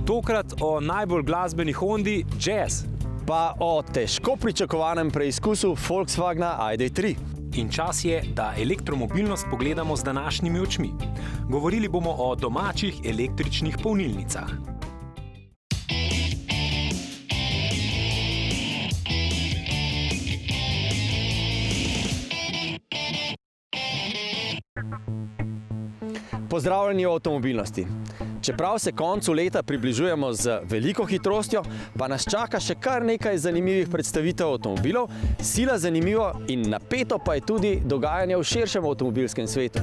Tokrat o najbolj glasbeni Hondi Jazz. Pa o težko pričakovanem preizkusu Volkswagena ID.3. In čas je, da elektromobilnost pogledamo z današnjimi očmi. Govorili bomo o domačih električnih polnilnicah. Pozdravljeni v avtomobilnosti. Čeprav se koncu leta približujemo z veliko hitrostjo, pa nas čaka še kar nekaj zanimivih predstavitev avtomobilov, sila zanimivo in napeto pa je tudi dogajanje v širšem avtomobilskem svetu.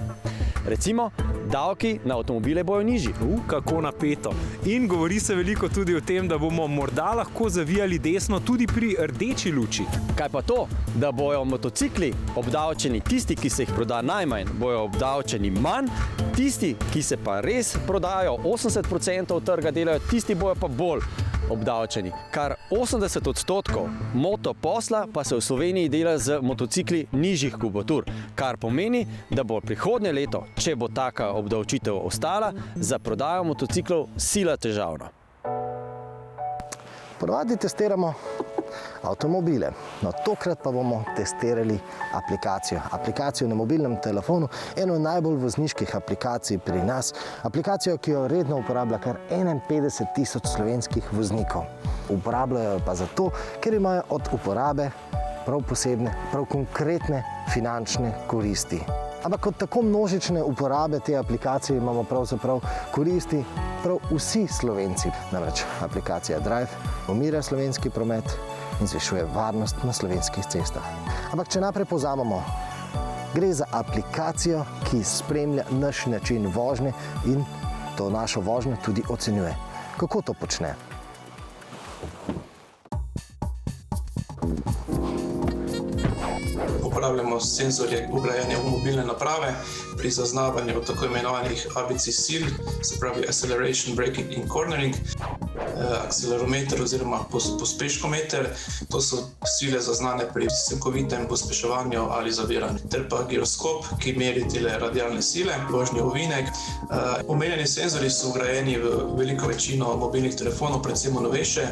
Recimo, davki na avtomobile bojo nižji. Kako napeto. In govori se veliko tudi o tem, da bomo morda lahko zavijali desno tudi pri rdeči luči. Kaj pa to, da bojo motocikli obdavčeni tisti, ki se jih proda najmanj, bojo obdavčeni manj, tisti, ki se pa res prodajo, 80% trga delajo, tisti bojo pa bolj obdavčeni. Kar 80% moto posla pa se v Sloveniji dela z motocikli nižjih kubatur, kar pomeni, da bo prihodnje leto, če bo taka obdavčitev ostala, za prodajo motociklov sila težavna. Ponavadi testiramo avtomobile, no tokrat pa bomo testirali aplikacijo na mobilnem telefonu, eno najbolj vozniških aplikacij pri nas, aplikacijo, ki jo redno uporablja kar 51.000 slovenskih voznikov. Uporabljajo pa zato, ker imajo od uporabe prav posebne, prav konkretne finančne koristi. Ampak od tako množične uporabe te aplikacije imamo pravzaprav koristi prav vsi Slovenci. Namreč aplikacija Drive umirja slovenski promet in zvišuje varnost na slovenskih cestah. Ampak če naprej povzamemo, gre za aplikacijo, ki spremlja naš način vožnje in to našo vožnjo tudi ocenjuje. Kako to počne? Uporabljamo senzorje vgrajene v mobilne naprave pri zaznavanju tako imenovanih ABC sil, se pravi Acceleration, Braking in Cornering, akcelerometer oziroma pospeškometer, to so sile zaznane pri senkovitem pospeševanju ali zaviranju, ter pa giroskop, ki meri tile radialne sile, vožnji ovinek. Omenjeni senzorji so vgrajeni v veliko večino mobilnih telefonov, predvsem novejše,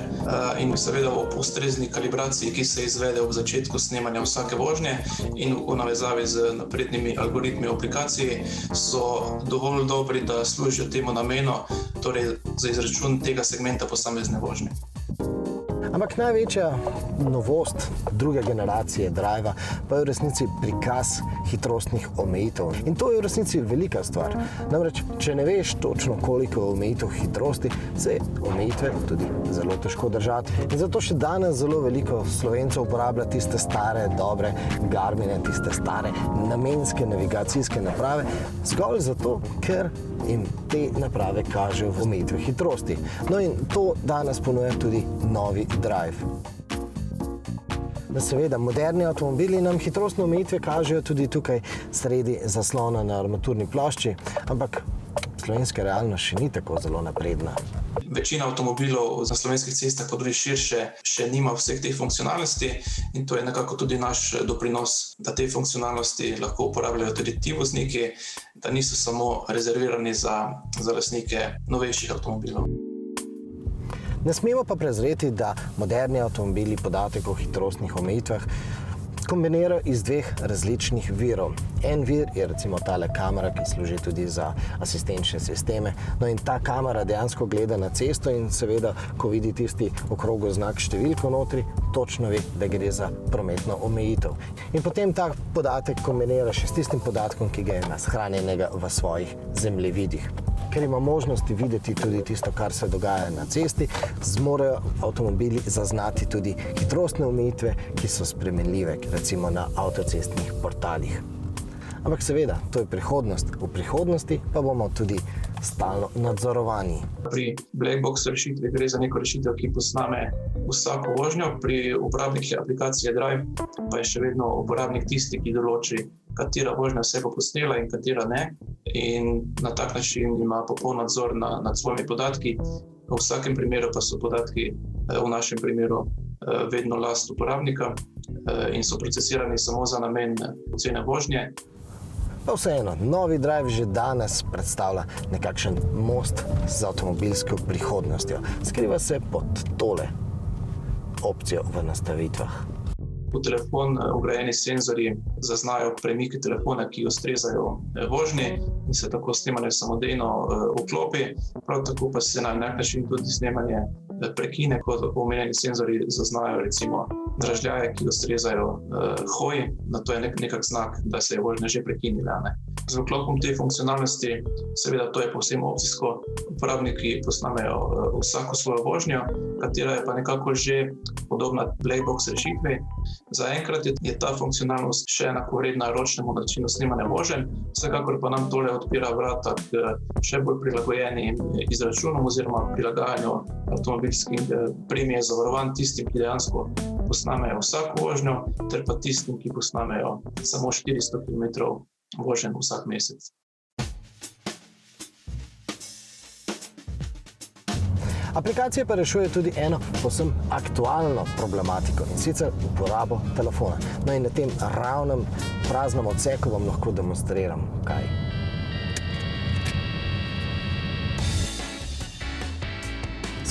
in seveda ob ustrezni kalibraciji, ki se izvede ob začetku snemanja vsake vožnje in v navezavi z naprednimi algoritmi v aplikaciji, so dovolj dobri, da služijo temu namenu, torej za izračun tega segmenta posamezne vožnje. Ampak največja novost druge generacije Driva pa je v resnici prikaz hitrostnih omejitev. In to je v resnici velika stvar. Namreč, če ne veš točno koliko omejitev hitrosti, se omejitve tudi zelo težko držati. In zato še danes zelo veliko Slovencev uporablja tiste stare, dobre Garmine, tiste stare namenske navigacijske naprave, zgolj zato, ker in te naprave kažejo v omejitve hitrosti. No in to danes ponuja tudi novi Drive. Seveda, moderni avtomobili nam hitrostne omejitve kažejo tudi tukaj sredi zaslona na armaturni plošči, ampak slovenska realnost še ni tako zelo napredna. Večina avtomobilov na slovenskih cestah, pa tudi širše, še nima vseh teh funkcionalnosti in to je nekako tudi naš doprinos, da te funkcionalnosti lahko uporabljajo tudi ti vozniki, da niso samo rezervirani za lastnike novejših avtomobilov. Ne smemo pa prezreti, da moderni avtomobili podatek o hitrostnih omejitvah kombinirajo iz dveh različnih virov. En vir je recimo tale kamera, ki služi tudi za asistenčne sisteme. No in ta kamera dejansko gleda na cesto in seveda, ko vidi tisti okrogel znak številko notri, točno ve, da gre za prometno omejitev. In potem ta podatek kombinira še s tistim podatkom, ki ga ima shranjenega v svojih zemljevidih. Ker ima možnosti videti tudi tisto, kar se dogaja na cesti, zmorejo avtomobili zaznati tudi hitrostne omejitve, ki so spremenljive, recimo na avtocestnih portalih. Ampak seveda, to je prihodnost. V prihodnosti pa bomo tudi stalno nadzorovani. Pri Blackbox rešitvi gre za neko rešitev, ki posname vsako vožnjo. Pri uporabniku aplikacije Drive pa je še vedno uporabnik tisti, ki določi, katera vožnja se bo posnela in katera ne. In na tak način ima popoln nadzor nad svojimi podatki. V vsakem primeru pa so podatki, v našem primeru, vedno last uporabnika in so procesirani samo za namen ocene vožnje. Pa vseeno, novi Drive že danes predstavlja nekakšen most z avtomobilsko prihodnostjo. Skriva se pod tole opcijo v nastavitvah. V telefon vgrajeni senzorji zaznajo premike telefona, ki ustrezajo vožnji in se tako snemanje samodejno vklopi. Prav tako pa se na nek način tudi snemanje prekine, kot omenjeni senzorji zaznajo recimo dražljaje, ki ustrezajo hoji. Na to je nekak znak, da se je vožnja že prekinila. Z vklopom te funkcionalnosti, seveda to je povsem opcijsko, uporabniki posnamejo vsako svojo vožnjo, katera je pa nekako že podobna blackbox rešitvi. Zaenkrat je ta funkcionalnost še enakovredna ročnemu načinu snemanja voženj, vsekakor pa nam tole odpira vrata k še bolj prilagojenim izračunom oziroma prilagajanju avtomobilskih premije zavarovanj tistim, ki dejansko posnamejo vsako vožnjo, ter pa tistim, ki posnamejo samo 400 km voženj vsak mesec. Aplikacija pa rešuje tudi eno povsem aktualno problematiko, in sicer uporabo telefona. No in na tem ravnem praznem odseku vam lahko demonstriram, kaj.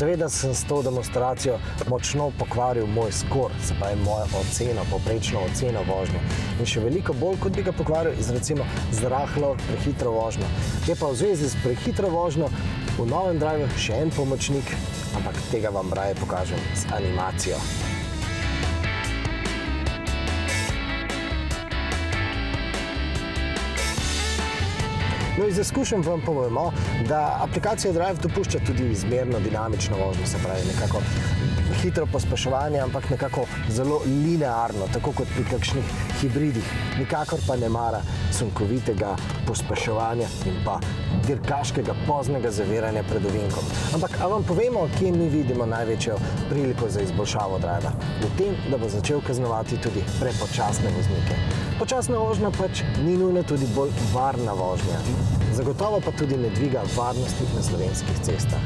Seveda sem s to demonstracijo močno pokvaril moj skor, se pravi mojo oceno, povprečno oceno vožnje. In še veliko bolj, kot bi ga pokvaril recimo z rahlo prehitro vožnjo. Je pa v zvezi s prehitro vožnjo v novem Drive še en pomočnik, ampak tega vam raje pokažem z animacijo. No, iz izkušenj vam povemo, da aplikacija Drive dopušča tudi izmerno dinamično vožnjo, se pravi nekako hitro pospeševanje, ampak nekako zelo linearno, tako kot pri kakšnih hibridih. Nikakor pa ne mara sunkovitega pospeševanja in pa dirkaškega poznega zaviranja pred ovinkom. Ampak a vam povemo, kje mi vidimo največjo priliko za izboljšavo Driva? V tem, da bo začel kaznovati tudi prepočasne voznike. Počasna vožnja pač ni nujno tudi bolj varna vožnja. Zagotovo pa tudi ne dviga varnosti na slovenskih cestah.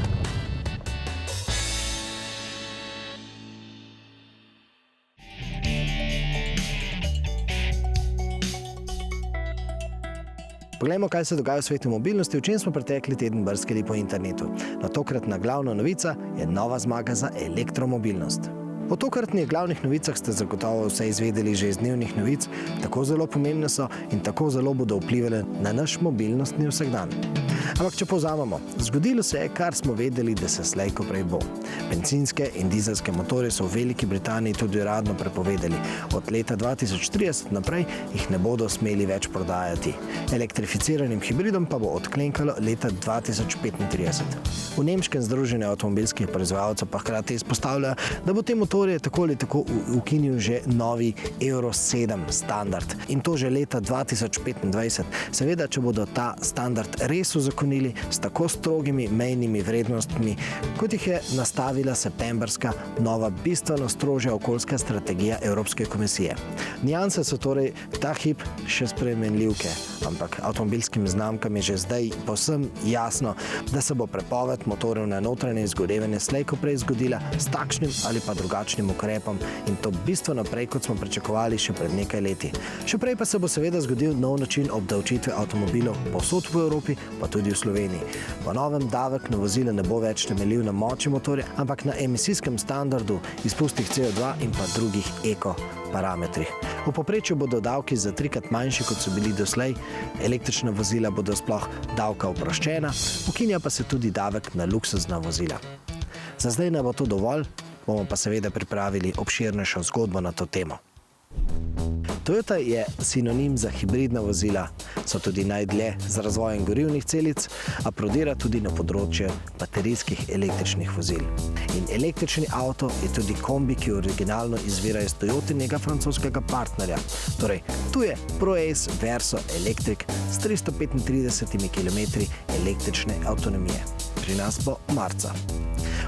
Poglejmo, kaj se dogaja v svetu mobilnosti, v čem smo pretekli teden brskali po internetu. No, tokratna glavna novica je nova zmaga za elektromobilnost. O tokratnih glavnih novicah ste zagotovo vse izvedeli že iz dnevnih novic, tako zelo pomembne so in tako zelo bodo vplivali na naš mobilnostni vsakdan. Ampak če povzamemo, zgodilo se je, kar smo vedeli, da se slej ko prej bo. Bencinske in dizelske motorje so v Veliki Britaniji tudi uradno prepovedali. Od leta 2030 naprej jih ne bodo smeli več prodajati. Elektrificiranim hibridom pa bo odklenkalo leta 2035. V nemškem združenju avtomobilskih proizvajalcev pa hkrati izpostavljajo, da bo te motorje tako ali tako ukinil že novi Euro 7 standard. In to že leta 2025. Seveda, če bodo ta standard res uzakonili s tako strogimi mejnimi vrednostmi, kot jih je nastavila septembrska nova bistveno strožja okoljska strategija Evropske komisije. Nianse so torej ta hip še spremenljivke, ampak avtomobilskim znamkam je že zdaj povsem jasno, da se bo prepoved motorjev na notranje izgorevanje slej ko prej zgodila s takšnim ali pa drugačnim ukrepom, in to bistveno prej, kot smo pričakovali še pred nekaj leti. Še prej pa se bo seveda zgodil nov način obdavčitve avtomobilov povsod v Evropi, pa tudi v Sloveniji. Po novem davek na vozila ne bo več temeljil na moči motorja, ampak na emisijskem standardu, izpustih CO2 in pa drugih eko parametrih. V povprečju bodo davki za 3-krat manjši, kot so bili doslej, električna vozila bodo sploh davka oproščena, ukinja pa se tudi davek na luksuzna vozila. Za zdaj ne bo to dovolj, bomo pa seveda pripravili obširnejšo zgodbo na to temo. Toyota je sinonim za hibridna vozila, so tudi najdlje z razvojem gorivnih celic, a prodira tudi na področje baterijskih električnih vozil. In električni avto je tudi kombi, ki originalno izvira iz Toyotinega francoskega partnerja. Torej, tu je ProAce Verso Electric s 335 km električne avtonomije. Pri nas bo marca.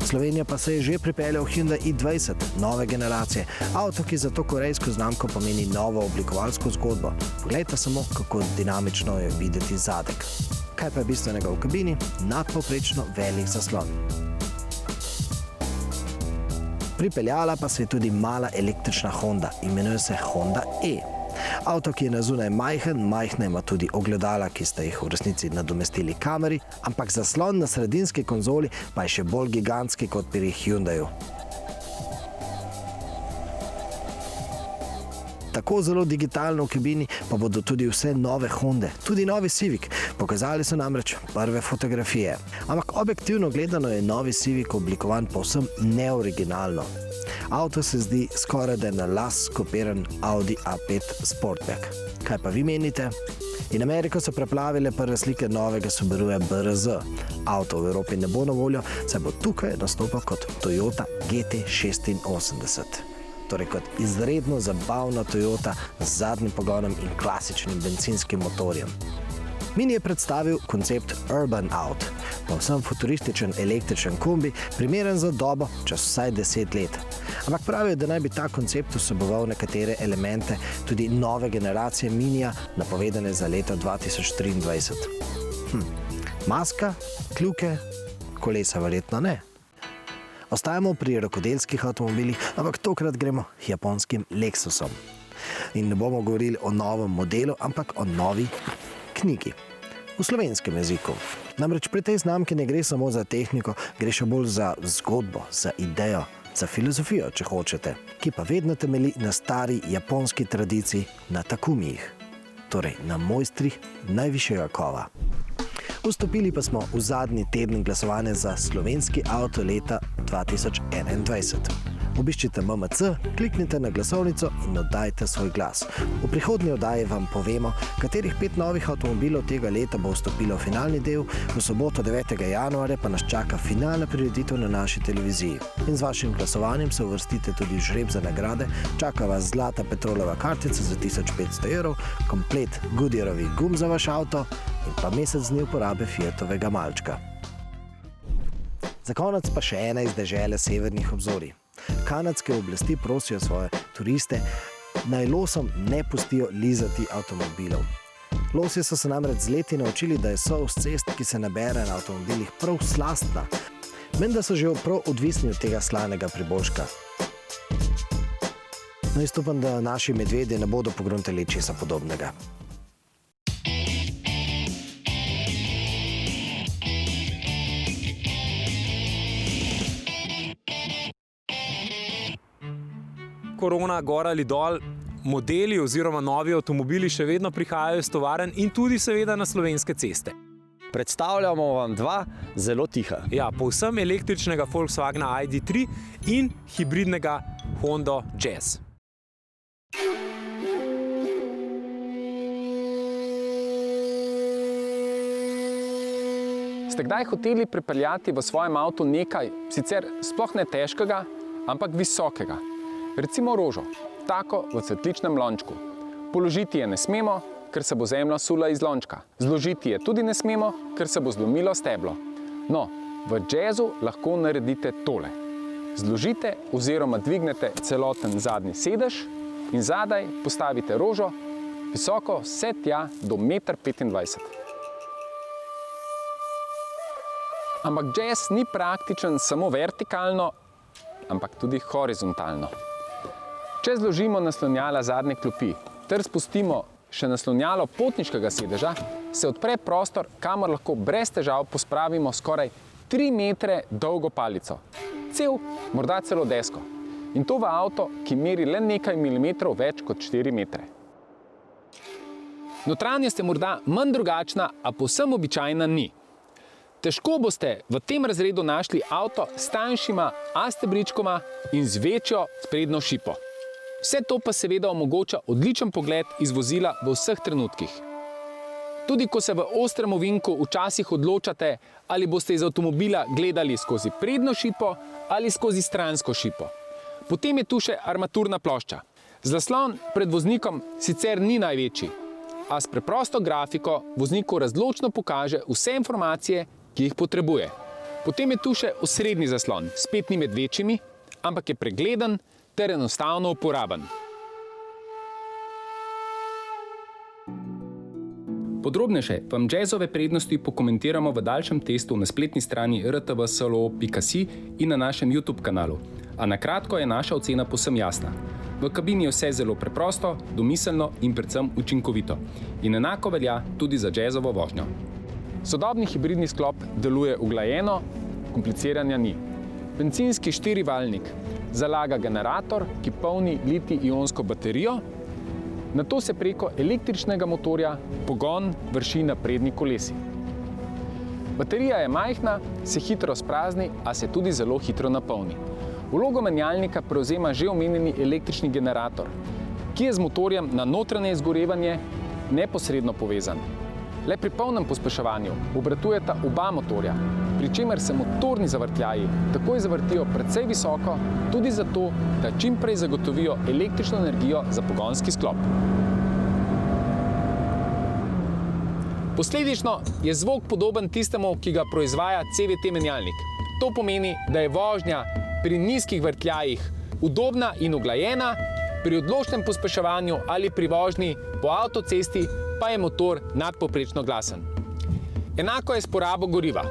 V Slovenijo pa se je že pripeljal Hyundai i20 nove generacije, avto, ki za to korejsko znamko pomeni novo oblikovalsko zgodbo. Poglejte samo, kako dinamično je videti zadek. Kaj pa je bistvenega v kabini? Nadpovprečno velik zaslon. Pripeljala pa se je tudi mala električna Honda, imenuje se Honda E. Avto, ki je na zunaj majhna ima tudi ogledala, ki sta jih v resnici nadomestili kameri, ampak zaslon na sredinski konzoli pa je še bolj gigantski kot pri Hyundaiu. Tako zelo digitalno v kabini pa bodo tudi vse nove Honde, tudi novi Civic. Pokazali so namreč prve fotografije. Ampak objektivno gledano je novi Civic oblikovan povsem neoriginalno. Avto se zdi skoraj da na las kopiran Audi A5 Sportback. Kaj pa vi menite? In Ameriko so preplavile prve slike novega Subaruja BRZ. Avto v Evropi ne bo na voljo, saj bo tukaj nastopal kot Toyota GT86. Torej kot izredno zabavna Toyota z zadnjim pogonom in klasičnim bencinskim motorjem. Mini je predstavil koncept Urban Out, povsem futurističen električen kombi, primeren za dobo čez vsaj 10 let. Ampak pravijo, da naj bi ta koncept vseboval nekatere elemente tudi nove generacije Minija, napovedane za leto 2023. Maska, kljuke, kolesa verjetno ne. Ostajamo pri rokodelskih avtomobilih, ampak tokrat gremo japonskim Lexusom. In ne bomo govorili o novem modelu, ampak o novi knjigi. V slovenskem jeziku. Namreč pri tej znamki ne gre samo za tehniko, gre še bolj za zgodbo, za idejo, za filozofijo, če hočete, ki pa vedno temelji na stari japonski tradiciji, na takumijih. Torej na mojstrih najvišjega kova. Vstopili pa smo v zadnji teden glasovanja za slovenski avto leta 2021. Obiščite MMC, kliknite na glasovnico in oddajte svoj glas. V prihodnji oddaji vam povemo, katerih 5 novih avtomobilov tega leta bo vstopilo v finalni del, v soboto 9. januarja pa nas čaka finalna prireditev na naši televiziji. In z vašim glasovanjem se uvrstite tudi v žreb za nagrade, čaka vas zlata Petrolova kartica za 1500 €, komplet Goodyearovih gum za vaš avto in pa mesec dni uporabe Fiatovega malčka. Za konec pa še ena iz dežele severnih obzorij. Kanadske oblasti prosijo svoje turiste, naj losom ne pustijo lizati avtomobilov. Losje so se namreč z leti naučili, da je sol s cest, ki se nabere na avtomobilih, prav slastna. Menda so že prav odvisni od tega slanega priboljška. No, jaz upam, da naši medvedje ne bodo pogruntali česa podobnega. Korona, gor ali dol, modeli oziroma novi avtomobili še vedno prihajajo iz tovarn in tudi seveda na slovenske ceste. Predstavljamo vam dva zelo tiha. Ja, povsem električnega Volkswagena ID.3 in hibridnega Honda Jazz. Ste kdaj hoteli pripeljati v svojem avtu nekaj, sicer sploh ne težkega, ampak visokega? Recimo rožo, tako v cvetličnem lončku. Položiti je ne smemo, ker se bo zemlja sula iz lončka. Zložiti je tudi ne smemo, ker se bo zlomilo steblo. No, v jazzu lahko naredite tole. Zložite oziroma dvignete celoten zadnji sedež in zadaj postavite rožo, visoko vse tja do 1,25 m. Ampak jazz ni praktičen samo vertikalno, ampak tudi horizontalno. Če zložimo naslonjala zadnje klopi ter spustimo še naslonjalo potniškega sedeža, se odpre prostor, kamor lahko brez težav pospravimo skoraj 3 metre dolgo palico. Cel, morda celo desko. In to v avto, ki meri le nekaj milimetrov več kot 4 metre. Notranjost je morda manj drugačna, a povsem običajna ni. Težko boste v tem razredu našli avto s tanjšima A-stebričkoma in z večjo sprednjo šipo. Vse to pa seveda omogoča odličen pogled iz vozila v vseh trenutkih. Tudi ko se v ostrem ovinku včasih odločate, ali boste iz avtomobila gledali skozi prednjo šipo ali skozi stransko šipo. Potem je tu še armaturna plošča. Zaslon pred voznikom sicer ni največji, a s preprosto grafiko vozniku razločno pokaže vse informacije, ki jih potrebuje. Potem je tu še osrednji zaslon, spet ni med večjimi, ampak je pregleden ter enostavno uporaben. Podrobnejše vam jazzove prednosti pokomentiramo v daljšem testu na spletni strani rtvslo.si in na našem YouTube kanalu. A na kratko je naša ocena povsem jasna. V kabini je vse zelo preprosto, domiselno in predvsem učinkovito. In enako velja tudi za jazzovo vožnjo. Sodobni hibridni sklop deluje uglajeno, kompliciranja ni. Bencinski 4-valjnik zalaga generator, ki polni litij-ionsko baterijo, nato se preko električnega motorja pogon vrši na prednji kolesi. Baterija je majhna, se hitro sprazni, a se tudi zelo hitro napolni. Vlogo menjalnika prevzema že omenjeni električni generator, ki je z motorjem na notranje izgorevanje neposredno povezan. Le pri polnem pospeševanju obratujeta oba motorja, pri čemer se motorni zavrtljaji takoj zavrtijo precej visoko, tudi zato, da čim prej zagotovijo električno energijo za pogonski sklop. Posledično je zvok podoben tistemu, ki ga proizvaja CVT menjalnik. To pomeni, da je vožnja pri nizkih vrtljajih udobna in uglajena, pri odločnem pospeševanju ali pri vožnji po avtocesti pa je motor nadpovprečno glasen. Enako je s porabo goriva.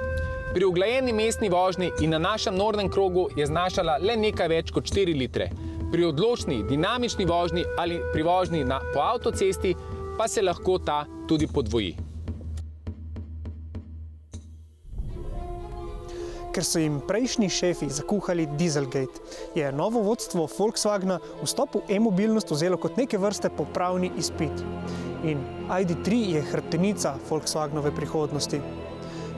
Pri uglajeni mestni vožnji in na našem nornem krogu je znašala le nekaj več kot 4 litre. Pri odločni, dinamični vožnji ali pri vožnji po avtocesti pa se lahko ta tudi podvoji. Ker so jim prejšnji šefi zakuhali Dieselgate, je novo vodstvo Volkswagena vstop v e-mobilnost vzelo kot neke vrste popravni izpit. In ID.3 je hrbtenica Volkswagenove prihodnosti.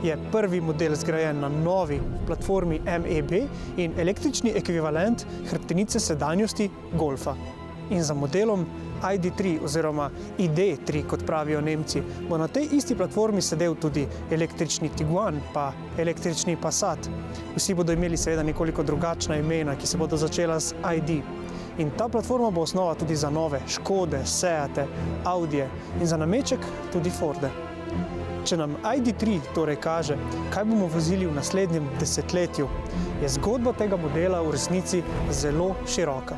Je prvi model zgrajen na novi platformi MEB in električni ekvivalent hrbtenice sedanjosti Golfa. In za modelom ID.3 oziroma ID.3, kot pravijo Nemci, bo na tej isti platformi sedel tudi električni Tiguan pa električni Passat. Vsi bodo imeli seveda nekoliko drugačna imena, ki se bodo začela z ID. In ta platforma bo osnova tudi za nove Škode, Seate, Audije in za nameček tudi Forde. Če nam ID.3 torej kaže, kaj bomo vozili v naslednjem desetletju, je zgodba tega modela v resnici zelo široka.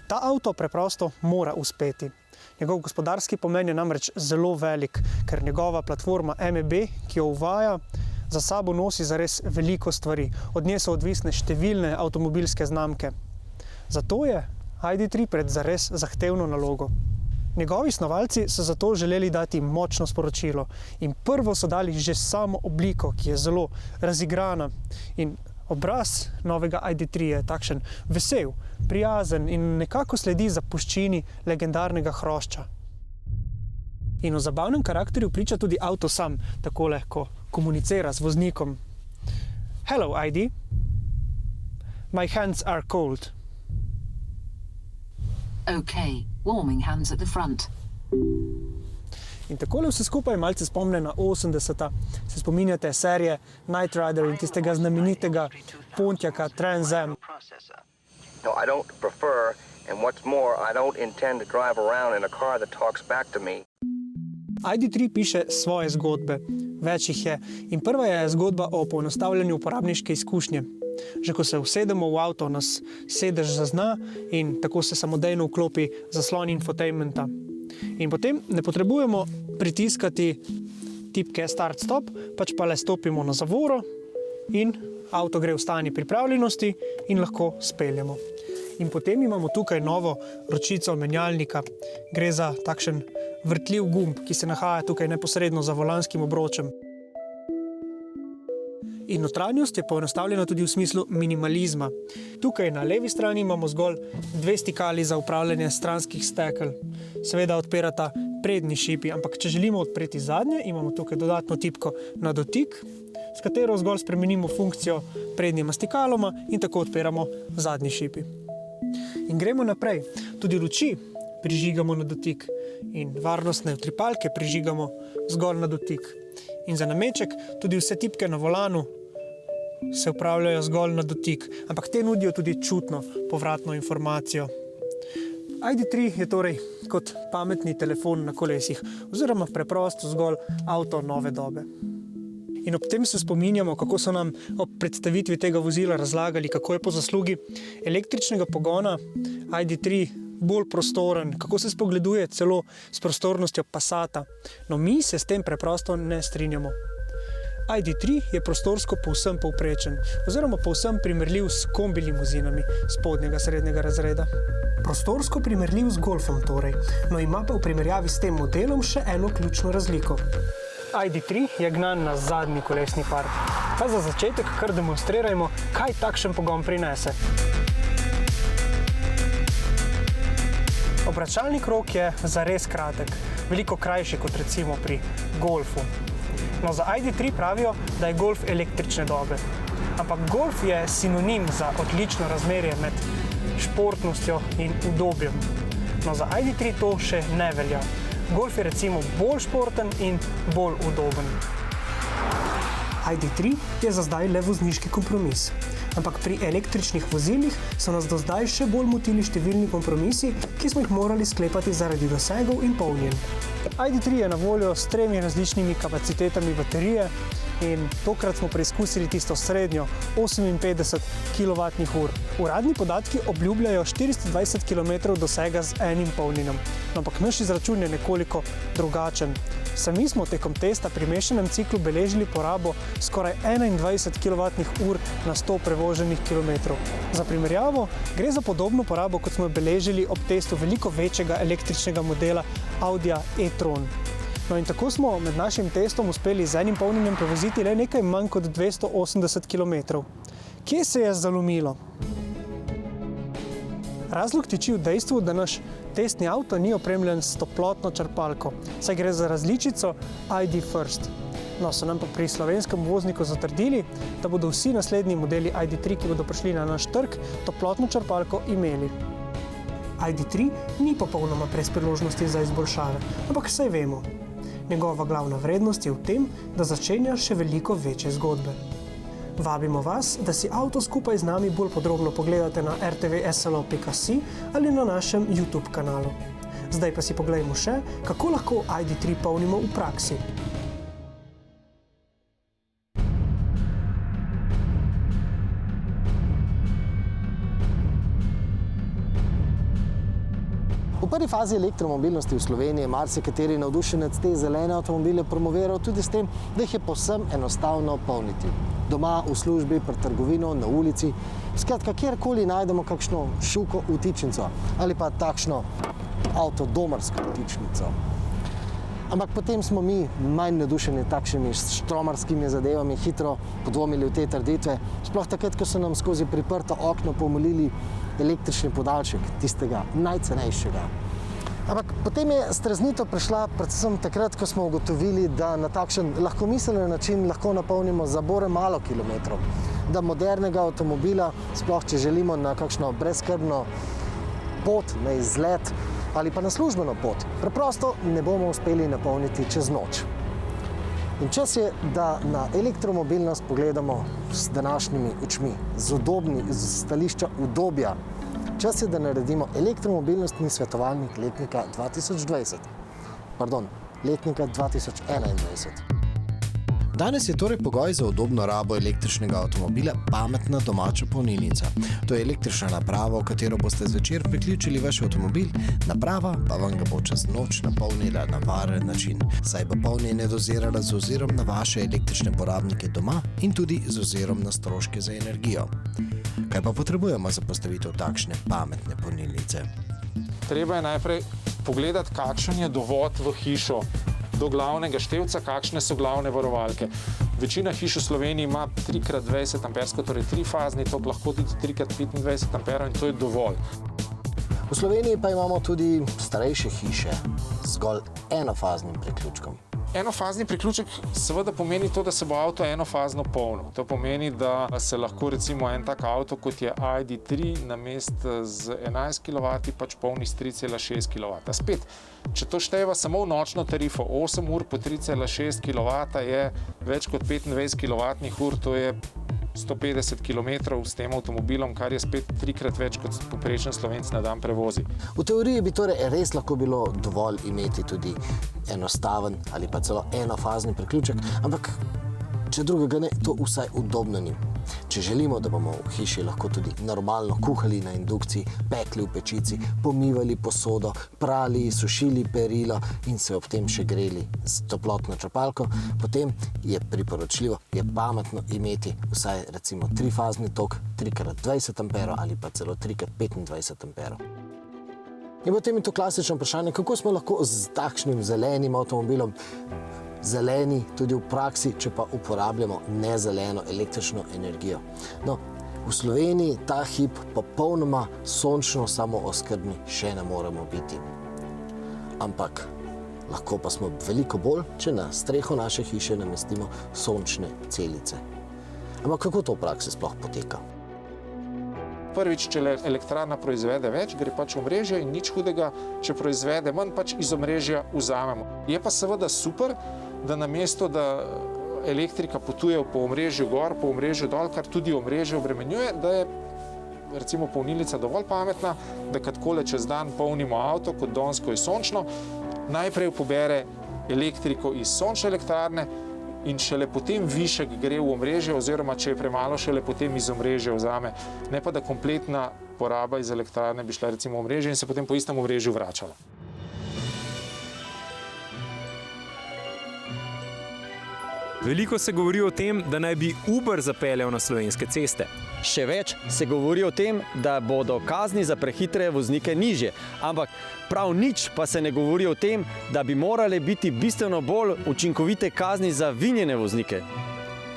Ta avto preprosto mora uspeti. Njegov gospodarski pomen je namreč zelo velik, ker njegova platforma MEB, ki jo uvaja, za sabo nosi zares veliko stvari. Od nje so odvisne številne avtomobilske znamke. Zato je ID.3 pred zares zahtevno nalogo. Njegovi snovalci so zato želeli dati močno sporočilo in prvo so dali že samo obliko, ki je zelo razigrana. In obraz novega ID.3 je takšen vesel, prijazen in nekako sledi zapuščini legendarnega hrošča. In o zabavnem karakterju priča tudi avto sam, takole, ko komunicira z voznikom. Hello, ID. My hands are cold. Okay, warming hands at the front. In takole vse skupaj malce spomne na 80-ta. Se spominjate serije Knight Rider in tistega znamenitega Pontiaka Trans Am. No, I don't prefer, and what's more, I don't intend to drive around in a car that talks back to me. ID.3 piše svoje zgodbe. Več jih je. In prva je zgodba o poenostavljanju uporabniške izkušnje. Že ko se usedemo v avto, nas sedež zazna in tako se samodejno vklopi zaslon infotainmenta. In potem ne potrebujemo pritiskati tipke start-stop, pač pa le stopimo na zavoro in avto gre v stanje pripravljenosti in lahko speljemo. In potem imamo tukaj novo ročico menjalnika. Gre za takšen vrtljiv gumb, ki se nahaja tukaj neposredno za volanskim obročem. In notranjost je poenostavljena tudi v smislu minimalizma. Tukaj na levi strani imamo zgolj 2 stikali za upravljanje stranskih stekel. Seveda odpirata prednji šipi, ampak če želimo odpreti zadnje, imamo tukaj dodatno tipko na dotik, s katero zgolj spremenimo funkcijo prednjima stikaloma in tako odpiramo zadnji šipi. In gremo naprej. Tudi luči prižigamo na dotik in varnostne utripalke prižigamo zgolj na dotik. In za nameček tudi vse tipke na volanu se upravljajo zgolj na dotik, ampak te nudijo tudi čutno povratno informacijo. ID.3 je torej kot pametni telefon na kolesih, oziroma preprosto zgolj avto nove dobe. In ob tem se spominjamo, kako so nam ob predstavitvi tega vozila razlagali, kako je po zaslugi električnega pogona ID.3 bolj prostoren, kako se spogleduje celo s prostornostjo Passata. No, mi se s tem preprosto ne strinjamo. ID3 je prostorsko povsem povprečen, oziroma povsem primerljiv s kombi limuzinami spodnjega srednjega razreda. Prostorsko primerljiv z Golfom torej, no ima pa v primerjavi s tem modelom še eno ključno razliko. ID3 je gnan na zadnji kolesni par. Pa za začetek kar demonstrirajmo, kaj takšen pogon prinese. Obračalni krog je zares kratek, veliko krajši kot recimo pri Golfu. No, za ID3 pravijo, da je Golf električne dobe. Ampak Golf je sinonim za odlično razmerje med športnostjo in udobjem. No, za ID3 to še ne velja. Golf je recimo bolj športen in bolj udoben. ID3 je za zdaj le vozniški kompromis. Ampak pri električnih vozilih so nas do zdaj še bolj motili številni kompromisi, ki smo jih morali sklepati zaradi dosegov in polnjenj. ID3 je na voljo s 3 različnimi kapacitetami baterije in tokrat smo preizkusili tisto srednjo 58 kWh. Uradni podatki obljubljajo 420 km dosega z enim polnjenjem, ampak naš izračun je nekoliko drugačen. Sami smo tekom testa pri mešanem ciklu beležili porabo skoraj 21 kWh na 100 prevoženih kilometrov. Za primerjavo gre za podobno porabo, kot smo beležili ob testu veliko večjega električnega modela Audija e-tron. No in tako smo med našim testom uspeli z enim polnjenjem prevoziti le nekaj manj kot 280 km. Kje se je zalomilo? Razlog tiči v dejstvu, da naš testni avto ni opremljen s toplotno črpalko, saj gre za različico ID First. No, so nam pa pri slovenskem vozniku zatrdili, da bodo vsi naslednji modeli ID3, ki bodo prišli na naš trg, toplotno črpalko imeli. ID3 ni popolnoma brez priložnosti za izboljšave, ampak saj vemo. Njegova glavna vrednost je v tem, da začenja še veliko večje zgodbe. Vabimo vas, da si avto skupaj z nami bolj podrobno pogledate na rtvslo.si ali na našem YouTube kanalu. Zdaj pa si poglejmo še, kako lahko ID3 polnimo v praksi. V prvi fazi elektromobilnosti v Sloveniji je marsikateri navdušenec te zelene avtomobile promoviral tudi s tem, da jih je povsem enostavno polniti. Doma, v službi, pred trgovino, na ulici, skratka, kjerkoli najdemo kakšno šuko vtičnico ali pa takšno avtodomarsko vtičnico. Ampak potem smo mi, manj navdušeni takšnimi štromarskimi zadevami, hitro podvomili v te trditve, sploh takrat, ko so nam skozi priprto okno pomolili električni podaljšek, tistega najcenejšega. Ampak potem je streznitev prišla predvsem takrat, ko smo ugotovili, da na takšen lahkomiseln način lahko napolnimo za bore malo kilometrov, da modernega avtomobila, sploh če želimo na kakšno brezskrbno pot, na izlet ali pa na službeno pot, preprosto ne bomo uspeli napolniti čez noč. In čas je, da na elektromobilnost pogledamo s današnjimi očmi, z stališča udobja. Čas je, da naredimo elektromobilnostni svetovalnik letnika 2021. Danes je torej pogoj za udobno rabo električnega avtomobila pametna domača polnilnica. To je električna naprava, v katero boste zvečer priključili vaš avtomobil, naprava pa vam ga bo čez noč napolnila na varen način, saj bo polnjenje dozirala z ozirom na vaše električne porabnike doma in tudi z ozirom na stroške za energijo. Kaj pa potrebujemo za postavitev takšne pametne polnilnice? Treba je najprej pogledati, kakšen je dovod v hišo do glavnega števca, kakšne so glavne varovalke. Večina hiš v Sloveniji ima 3x20 ampersko, torej trifazni tok, lahko tudi 3x25 amperov in to je dovolj. V Sloveniji pa imamo tudi starejše hiše z zgolj enofaznim priključkom. Enofazni priključek seveda pomeni to, da se bo avto enofazno polnil. To pomeni, da se lahko recimo en tak avto, kot je ID3, namesto z 11 kW pač polni s 3,6 kW. Spet, če to števa samo v nočno tarifo, 8 ur po 3,6 kW je več kot 25 kWh, to je 150 km s tem avtomobilom, kar je spet 3-krat več, kot povprečen Slovenec na dan prevozi. V teoriji bi torej res lahko bilo dovolj imeti tudi enostaven ali pa celo enofazni priključek, ampak če drugega ne, to vsaj udobno ni. Če želimo, da bomo v hiši lahko tudi normalno kuhali na indukciji, pekli v pečici, pomivali posodo, prali, sušili perilo in se ob tem še greli z toplotno črpalko, potem je priporočljivo, je pametno imeti vsaj recimo 3-fazni tok 3x20 amperov ali pa celo 3x25 amperov. In potem je to klasično vprašanje, kako smo lahko z takšnim zelenim avtomobilom zeleni tudi v praksi, če pa uporabljamo nezeleno električno energijo. No, v Sloveniji ta hip popolnoma sončno samooskrbni še ne moremo biti. Ampak lahko pa smo veliko bolj, če na streho naše hiše namestimo sončne celice. Ampak kako to v praksi sploh poteka? Prvič, če elektrarna proizvede več, gre pač v omrežje in nič hudega, če proizvede manj, pač iz omrežja vzamemo. Je pa seveda super, da namesto, da elektrika potuje po omrežju gor, po omrežju dol, kar tudi omrežje obremenjuje, da je recimo polnilnica dovolj pametna, da kadkole čez dan polnimo avto, kot danes, ko je sončno, najprej pobere elektriko iz sončne elektrarne in šele potem višek gre v omrežje, oziroma če je premalo, šele potem iz omrežja vzame. Ne pa, da kompletna poraba iz elektrarne bi šla recimo v omrežje in se potem po istem omrežju vračala. Veliko se govori o tem, da naj bi Uber zapeljal na slovenske ceste. Še več se govori o tem, da bodo kazni za prehitre voznike nižje, ampak prav nič pa se ne govori o tem, da bi morale biti bistveno bolj učinkovite kazni za vinjene voznike.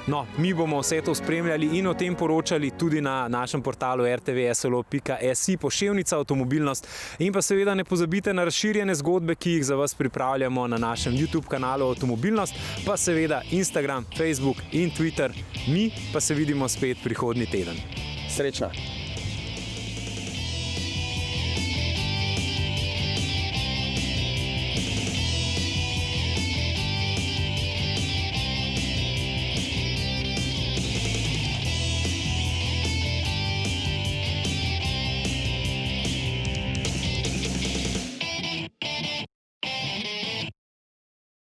No, mi bomo vse to spremljali in o tem poročali tudi na našem portalu rtvslo.si / avtomobilnost. In pa seveda ne pozabite na razširjene zgodbe, ki jih za vas pripravljamo na našem YouTube kanalu Avtomobilnost, pa seveda Instagram, Facebook in Twitter. Mi pa se vidimo spet prihodnji teden. Srečno!